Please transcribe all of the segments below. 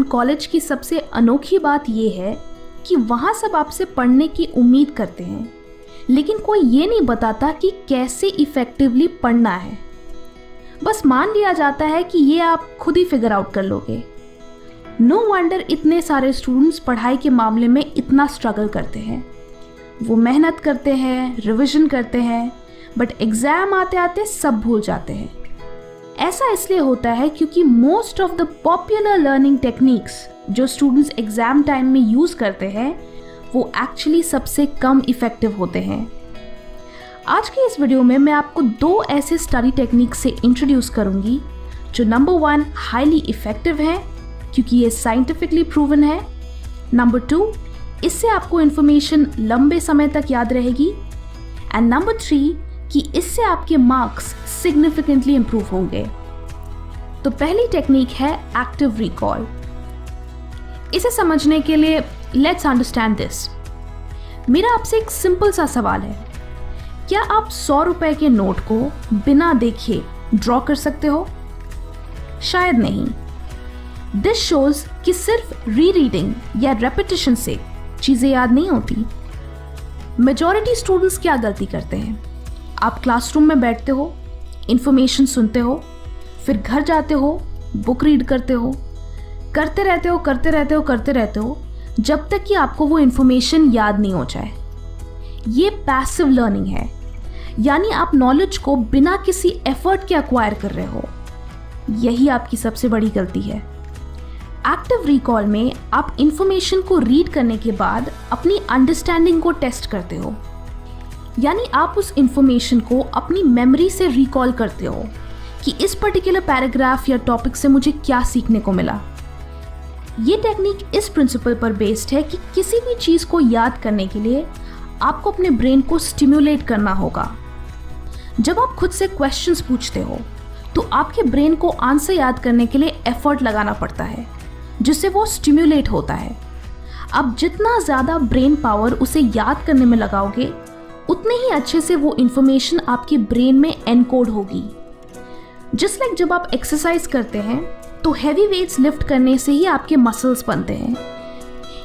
College की सबसे अनोखी बात यह है कि वहाँ सब आपसे पढ़ने की उम्मीद करते हैं, लेकिन कोई ये नहीं बताता कि कैसे इफ़ेक्टिवली पढ़ना है। बस मान लिया जाता है कि ये आप खुद ही फिगर आउट कर लोगे। नो वंडर इतने सारे स्टूडेंट्स पढ़ाई के मामले में इतना स्ट्रगल करते हैं। वो मेहनत करते हैं, रिवीजन करते हैं, बट एग्ज़ाम आते आते सब भूल जाते हैं। ऐसा इसलिए होता है क्योंकि most of the popular learning techniques जो स्टूडेंट्स एग्ज़ाम टाइम में यूज़ करते हैं वो एक्चुअली सबसे कम इफ़ेक्टिव होते हैं। आज के इस वीडियो में मैं आपको 2 ऐसे स्टडी टेक्निक्स से इंट्रोड्यूस करूंगी जो नंबर 1 हाईली इफ़ेक्टिव है क्योंकि ये साइंटिफिकली प्रूवन है, नंबर 2 इससे आपको इन्फॉर्मेशन लंबे समय तक याद रहेगी, एंड नंबर 3 कि इससे आपके मार्क्स सिग्निफिकेंटली इंप्रूव होंगे। तो पहली टेक्निक है एक्टिव रिकॉल। इसे समझने के लिए लेट्स अंडरस्टैंड दिस। मेरा आपसे एक सिंपल सा सवाल है, क्या आप 100 रुपए के नोट को बिना देखे ड्रॉ कर सकते हो? शायद नहीं। दिस शोज कि सिर्फ रीरीडिंग या रेपिटेशन से चीजें याद नहीं होती। मेजॉरिटी स्टूडेंट्स क्या गलती करते हैं? आप क्लासरूम में बैठते हो, इंफॉर्मेशन सुनते हो, फिर घर जाते हो, बुक रीड करते हो, करते रहते हो जब तक कि आपको वो इंफॉर्मेशन याद नहीं हो जाए। ये पैसिव लर्निंग है, यानी आप नॉलेज को बिना किसी एफर्ट के एक्वायर कर रहे हो। यही आपकी सबसे बड़ी गलती है। एक्टिव रिकॉल में आप इंफॉर्मेशन को रीड करने के बाद अपनी अंडरस्टैंडिंग को टेस्ट करते हो, यानी आप उस इंफॉर्मेशन को अपनी मेमोरी से रिकॉल करते हो कि इस पर्टिकुलर पैराग्राफ या टॉपिक से मुझे क्या सीखने को मिला। ये टेक्निक इस प्रिंसिपल पर बेस्ड है कि किसी भी चीज़ को याद करने के लिए आपको अपने ब्रेन को स्टिम्युलेट करना होगा। जब आप खुद से क्वेश्चंस पूछते हो तो आपके ब्रेन को आंसर याद करने के लिए एफर्ट लगाना पड़ता है, जिससे वो स्टिम्युलेट होता है। अब जितना ज़्यादा ब्रेन पावर उसे याद करने में लगाओगे, उतने ही अच्छे से वो इंफॉर्मेशन आपके ब्रेन में एनकोड होगी। जस्ट लाइक जब आप एक्सरसाइज करते हैं तो हैवी वेट्स लिफ्ट करने से ही आपके मसल्स बनते हैं।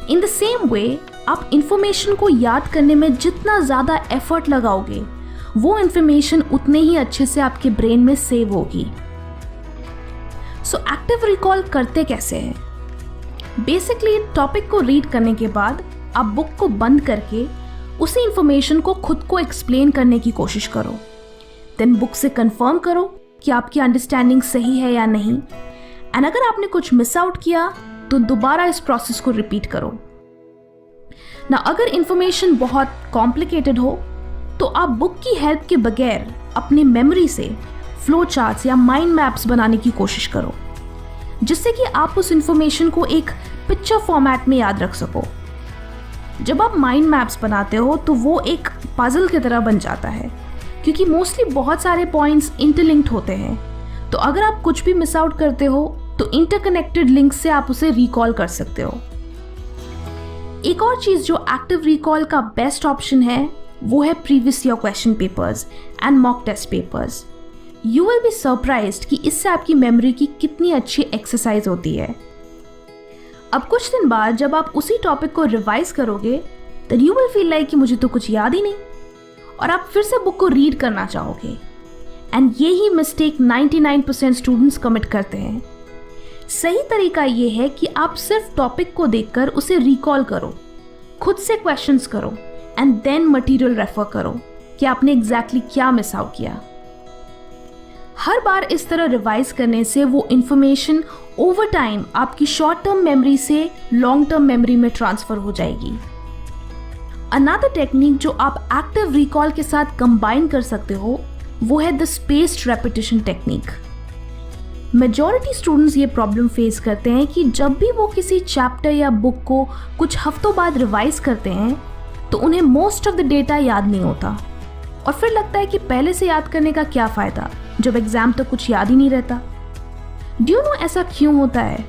इन द सेम वे आप इंफॉर्मेशन को याद करने में जितना ज़्यादा एफर्ट लगाओगे, वो इंफॉर्मेशन उतने ही अच्छे से आपके ब्रेन में सेव होगी। सो एक्टिव रिकॉल करते कैसे हैं? बेसिकली टॉपिक को रीड करने के बाद आप बुक को बंद करके उसी इंफॉर्मेशन को खुद को एक्सप्लेन करने की कोशिश करो। देन बुक से कंफर्म करो कि आपकी अंडरस्टैंडिंग सही है या नहीं, एंड अगर आपने कुछ मिस आउट किया तो दोबारा इस प्रोसेस को रिपीट करो ना। अगर इंफॉर्मेशन बहुत कॉम्प्लिकेटेड हो तो आप बुक की हेल्प के बगैर अपनी मेमोरी से फ्लो चार्ट्स या माइंड मैप्स बनाने की कोशिश करो, जिससे कि आप उस इंफॉर्मेशन को एक पिक्चर फॉर्मेट में याद रख सको। जब आप माइंड मैप्स बनाते हो तो वो एक पजल की तरह बन जाता है, क्योंकि मोस्टली बहुत सारे पॉइंट्स इंटरलिंक्ड होते हैं। तो अगर आप कुछ भी मिस आउट करते हो तो इंटरकनेक्टेड लिंक से आप उसे रिकॉल कर सकते हो। एक और चीज़ जो एक्टिव रिकॉल का बेस्ट ऑप्शन है वो है previous year question papers and mock test papers. You will be surprised कि इससे आपकी मेमोरी की कितनी अच्छी एक्सरसाइज होती है। अब कुछ दिन बाद जब आप उसी टॉपिक को रिवाइज करोगे तो यू विल फील लाइक कि मुझे तो कुछ याद ही नहीं, और आप फिर से बुक को रीड करना चाहोगे। एंड यही मिस्टेक 99% स्टूडेंट्स कमिट करते हैं। सही तरीका ये है कि आप सिर्फ टॉपिक को देखकर उसे रिकॉल करो, खुद से क्वेश्चंस करो, एंड देन मटेरियल रेफर करो कि आपने एग्जैक्टली क्या मिस आउट किया। हर बार इस तरह रिवाइज करने से वो इंफॉर्मेशन ओवर टाइम आपकी शॉर्ट टर्म मेमोरी से लॉन्ग टर्म मेमोरी में ट्रांसफर हो जाएगी। अनदर टेक्निक जो आप एक्टिव रिकॉल के साथ कंबाइन कर सकते हो वो है the spaced repetition technique. Majority students ये प्रॉब्लम फेस करते हैं कि जब भी वो किसी चैप्टर या बुक को कुछ हफ्तों बाद रिवाइज करते हैं तो उन्हें मोस्ट ऑफ द डेटा याद नहीं होता, और फिर लगता है कि पहले से याद करने का क्या फ़ायदा जब एग्ज़ाम तो कुछ याद ही नहीं रहता। डू यू नो ऐसा क्यों होता है?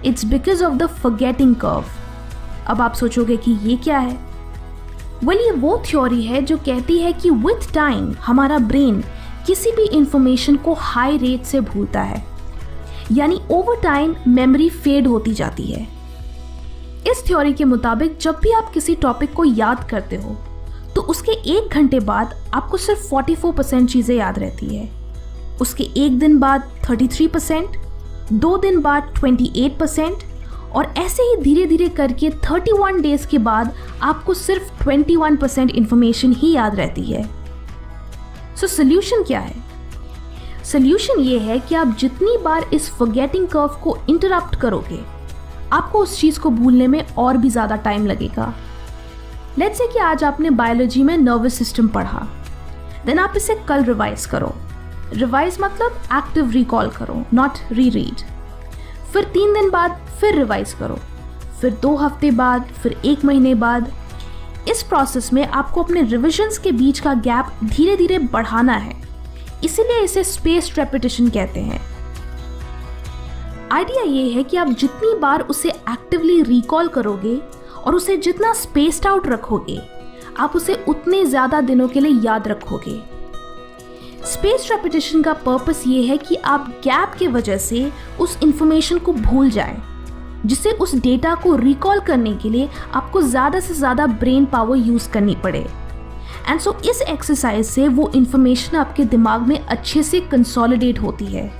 It's because of the forgetting curve. अब आप सोचोगे कि ये क्या है? वेल, ये वो थ्योरी है जो कहती है कि विथ टाइम हमारा ब्रेन किसी भी इंफॉर्मेशन को हाई रेट से भूलता है। यानी ओवर टाइम मेमोरी फेड होती जाती है। इस थ्योरी के मुताबिक जब भी आप किसी टॉपिक को याद करते हो तो उसके 1 घंटे बाद आपको सिर्फ 44% चीज़ें याद रहती है, उसके 1 दिन बाद 33%, 2 दिन बाद 28% और ऐसे ही धीरे धीरे करके 31 डेज के बाद आपको सिर्फ 21% इंफॉर्मेशन ही याद रहती है। सो सोल्यूशन क्या है? सोल्यूशन ये है कि आप जितनी बार इस फॉरगेटिंग कर्व को इंटरप्ट करोगे आपको उस चीज़ को भूलने में और भी ज़्यादा टाइम लगेगा। लेट्स से कि आज आपने बायोलॉजी में नर्वस सिस्टम पढ़ा, देन आप इसे कल रिवाइज करो। रिवाइज मतलब एक्टिव रिकॉल करो, नॉट रीरीड। फिर 3 दिन बाद फिर रिवाइज करो, फिर 2 हफ्ते बाद, फिर 1 महीने बाद। इस प्रोसेस में आपको अपने रिविजन्स के बीच का गैप धीरे धीरे बढ़ाना है, इसीलिए इसे स्पेस्ड रेपिटेशन कहते हैं। आइडिया ये है कि आप जितनी बार उसे एक्टिवली रिकॉल करोगे और उसे जितना स्पेस्ड आउट रखोगे आप उसे उतने ज़्यादा दिनों के लिए याद रखोगे। स्पेस्ड रेपिटेशन का पर्पस ये है कि आप गैप के वजह से उस इंफॉर्मेशन को भूल जाएं, जिससे उस डेटा को रिकॉल करने के लिए आपको ज़्यादा से ज़्यादा ब्रेन पावर यूज़ करनी पड़े। एंड सो इस एक्सरसाइज से वो इंफॉर्मेशन आपके दिमाग में अच्छे से कंसोलिडेट होती है।